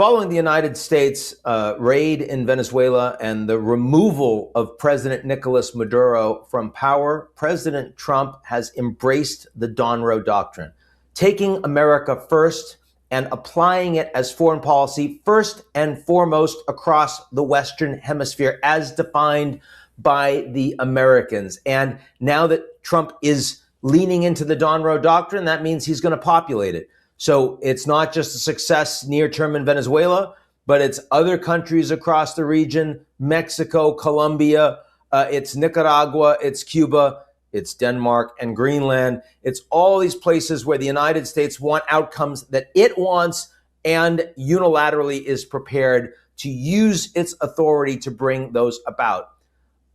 Following the United States raid in Venezuela and the removal of President Nicolás Maduro from power, President Trump has embraced the Donroe doctrine, taking America first and applying it as foreign policy first and foremost across the Western Hemisphere as defined by the Americans. And now that Trump is leaning into the Donroe doctrine, that means he's going to populate it. So it's not just a success near term in Venezuela, but it's other countries across the region, Mexico, Colombia, it's Nicaragua, it's Cuba, it's Denmark and Greenland. It's all these places where the United States want outcomes that it wants and unilaterally is prepared to use its authority to bring those about.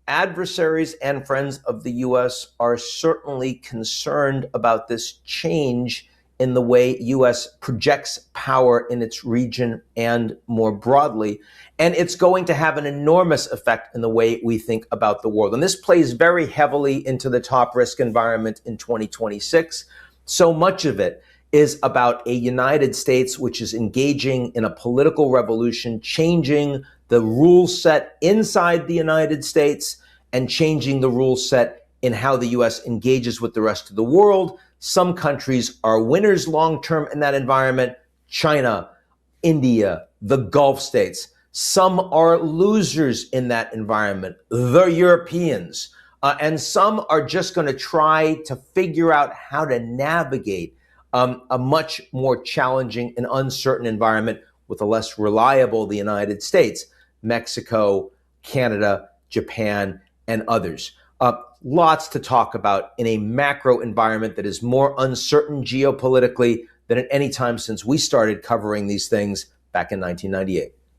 Adversaries and friends of the U.S. are certainly concerned about this change in the way U.S. projects power in its region and more broadly. And it's going to have an enormous effect in the way we think about the world. And this plays very heavily into the top risk environment in 2026. So much of it is about a United States which is engaging in a political revolution, changing the rule set inside the United States and changing the rule set in how the U.S. engages with the rest of the world. Some countries are winners long-term in that environment: China, India, the Gulf states. Some are losers in that environment, the Europeans. And some are just going to try to figure out how to navigate a much more challenging and uncertain environment with a less reliable the United States, Mexico, Canada, Japan, and others. Lots to talk about in a macro environment that is more uncertain geopolitically than at any time since we started covering these things back in 1998.